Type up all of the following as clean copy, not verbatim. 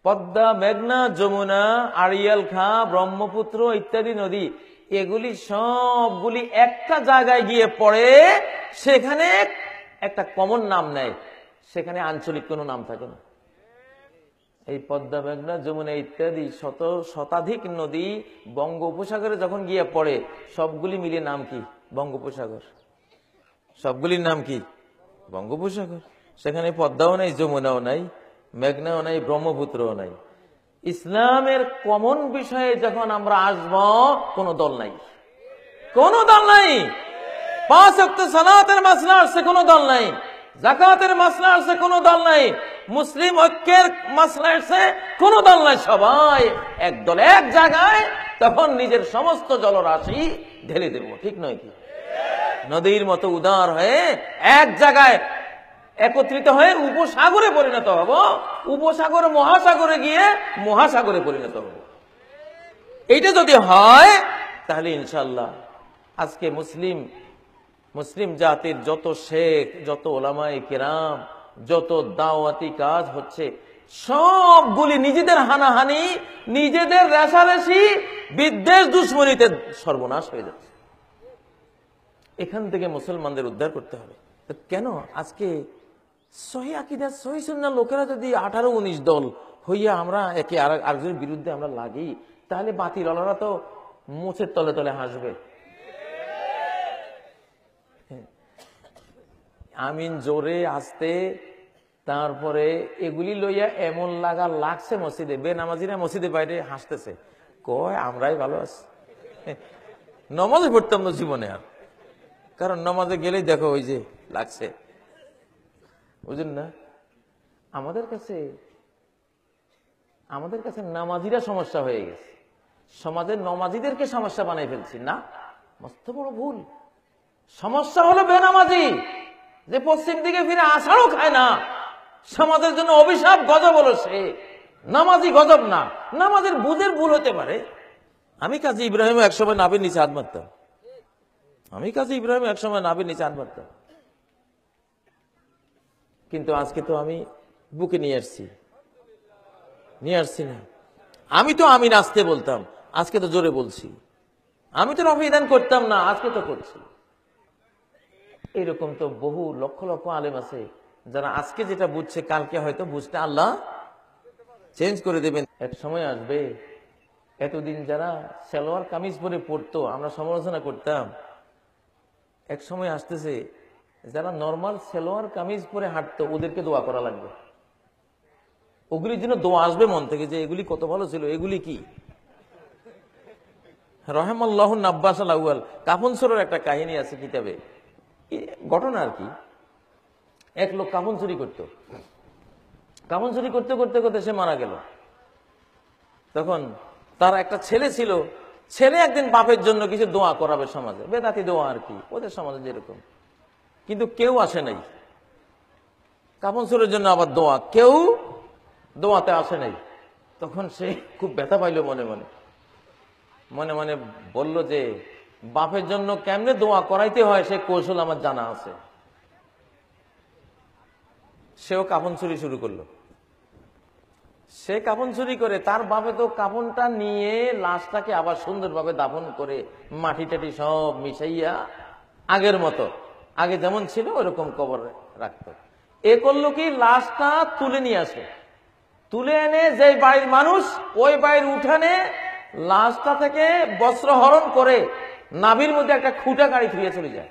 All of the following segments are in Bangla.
পদ্মা, মেঘনা, যমুনা, আড়িয়াল খাঁ, ব্রহ্মপুত্র ইত্যাদি নদী, এগুলি সবগুলি একটা জায়গায় গিয়ে পড়ে, সেখানে একটা কমন নাম নেয়, সেখানে আঞ্চলিক কোনো নাম থাকে না। এই পদ্মা, মেঘনা, যমুনা ইত্যাদি শতাধিক নদী বঙ্গোপসাগরে যখন গিয়ে পড়ে, সবগুলি মিলে নাম কি? বঙ্গোপসাগর। সবগুলির নাম কি? বঙ্গোপসাগর। সেখানে পদ্মাও নাই, যমুনাও নাই, মেঘনাও নাই, ব্রহ্মপুত্রও নাই। ইসলামের কমন বিষয়ে যখন আমরা আসব, কোন দল নাই, কোন দল নাই। 5 ওয়াক্ত সালাতের মাসলা আসছে, কোন দল নাই। যাকাতের মাসলা আসছে, কোন দল নাই। মুসলিম ঐক্যের মাসলা আসছে, কোন দল নাই। সবাই এক দল, এক জায়গায়। তখন নিজের সমস্ত জলরাশি ঢেলে দেব, ঠিক নয় কি? নদীর মতো উদার হয়ে এক জায়গায় একত্রিত হয়ে উপসাগরে পরিণত হব, উপসাগর মহাসাগরে গিয়ে মহাসাগরে পরিণত হব। এইটা যদি হয়, তাহলে ইনশাল্লাহ আজকে মুসলিম জাতির যত শেখ, যত ওলামায়ে কেরাম, যত দাওয়াতি কাজ হচ্ছে, সবগুলি নিজেদের হানাহানি, নিজেদের রেষারেষি, বিদ্বেষ, দুশ্মনীতে সর্বনাশ হয়ে যাচ্ছে। এখান থেকে মুসলমানদের উদ্ধার করতে হবে। কেন আজকে সহি আকীদা, সহি সুন্নাহ লোকেরা যদি 18-19 দল হইয়া আমরা একে আরেকজনের বিরুদ্ধে আমরা লাগি, তাহলে বাতিলওয়ালারা তো মুছের তলে তলে হাসবে। আমিন জোরে আসতে, তারপরে এগুলি লইয়া এমন লাগছে মসজিদে, বেনামাজিরা মসজিদে বাইরে হাসতেছে, কয় আমরাই ভালো আছি। নমাজে পড়তাম না জীবনে আর, কারণ নমাজে গেলেই দেখো ওই যে লাগছে, বুঝলেন না? আমাদের কাছে নামাজিরা সমস্যা হয়ে গেছে, সমাজের নমাজিদেরকে সমস্যা বানাই ফেলছি না, মস্ত বড় ভুল। সমস্যা হলো বেনামাজি, যে পশ্চিম দিকে ফিরে আষাঢ়ও খায় না, সমাজের জন্য অভিশাপ, গজব হলো সে। নামাজি গজব না, নামাজের বুঝের ভুল হতে পারে। আমি কাজী ইব্রাহিম একসময় নাবির নিচে হাত মারতাম, কিন্তু আজকে তো আমি বুকে নিয়ে আসছি না। আমি তো আমিন আসতে বলতাম, আজকে তো জোরে বলছি। আমি তো রফিদান করতাম না, আজকে তো করছি। এরকম তো বহু লক্ষ লক্ষ আলেম আছে, যারা আজকে যেটা বুঝছে, কালকে হয়তো বুঝতে আল্লাহ চেঞ্জ করে দেবেন। এক সময় আসবে, এতদিন যারা সালোয়ার কামিজ পরে পড়তো, আমরা সমালোচনা করতাম, এক সময় আসতেছে যারা নর্মাল সালোয়ার কামিজ পরে হাঁটতো, ওদেরকে দোয়া করা লাগবে। ওগুলির জন্য দোয়া আসবে মন থেকে, যে এগুলি কত ভালো ছিল। এগুলি কি? রহমাল্লাহু নাব্বাস আল আউয়াল, কাফন চোরের একটা কাহিনী আছে কিতাবে, ঘটনা আর কি। এক লোক কাফন চুরি করতে করতে সে মারা গেল। তখন তার একটা ছেলে ছিল, ছেলে একদিন বাপের জন্য কিছু দোয়া করাবে সমাজে, বেদাতি দোয়া আর কি, ওদের সমাজে যেরকম। কিন্তু কেউ আসে নাই কাফন চোরের জন্য, আবার কেউ দোয়াতে আসে নাই। তখন সে খুব ব্যথা পাইল, মনে মনে বলল যে বাপের জন্য কেমনে দোয়া করাইতে হয় সে কৌশল আমার জানা আছে। সেও কাফন চুরি শুরু করলো। সে কাফন চুরি করে, তার বাপে তো কাফনটা নিয়ে লাশটাকে আবার সুন্দরভাবে দাফন করে মাটি টাটি সব মিশাইয়া আগের মতো, আগে যেমন ছিল ওরকম কবরে রাখতো। এ করলো কি, লাশটা তুলে নিয়ে আসে, তুলে এনে যে বাড়ির মানুষ, ওই বাড়ির উঠানে লাশটা থেকে বস্ত্র হরণ করে নাভির মধ্যে একটা খুঁটা গাড়ি ফিরিয়ে চলে যায়।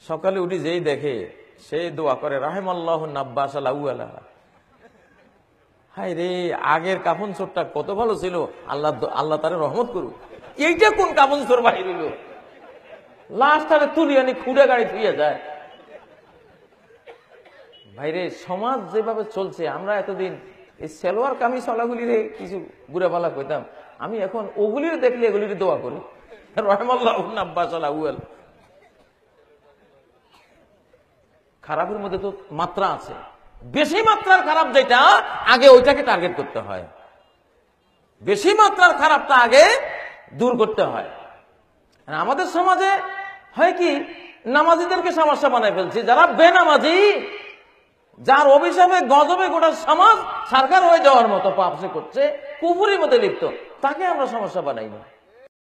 সকালে উঠি যেই দেখে, সে দোয়া করে রাহিমাল্লাহু নাব্বাস আল আউয়ালা, হায় রে, আগের কাফন চোরটা কত ভালো ছিল, আল্লাহ তারে রহমত করুক। এইটা কোন কাফন চোর বাহির হইল, লাশটারে তুলি আনি খুঁড়ে গাড়ি ফিরিয়ে যায়। ভাইরে, সমাজ যেভাবে চলছে, আমরা এতদিন এই সালোয়ার কামিজ ওয়ালাগুলির কিছু বুড়া ভালা কইতাম, আমি এখন ওগুলির দেখলে এগুলির দোয়া করি, রাহিমাল্লাহু নাব্বাস আল আউয়াল। খারাপের মধ্যে তো মাত্রা আছে, বেশি মাত্রার খারাপ যেটা, আগে ওইটাকে টার্গেট করতে হয়, বেশি মাত্রার খারাপটা আগে দূর করতে হয়। আমাদের সমাজে হয় কি, নামাজিদেরকে সমস্যা বানায় ফেলছি, যারা বেনামাজি যার অভিশাপে গজবে গোটা সমাজ সরকার হয়ে যাওয়ার মতো পাপ সে করছে, কুফুরির মধ্যে লিপ্ত, তাকে আমরা সমস্যা বানাই না।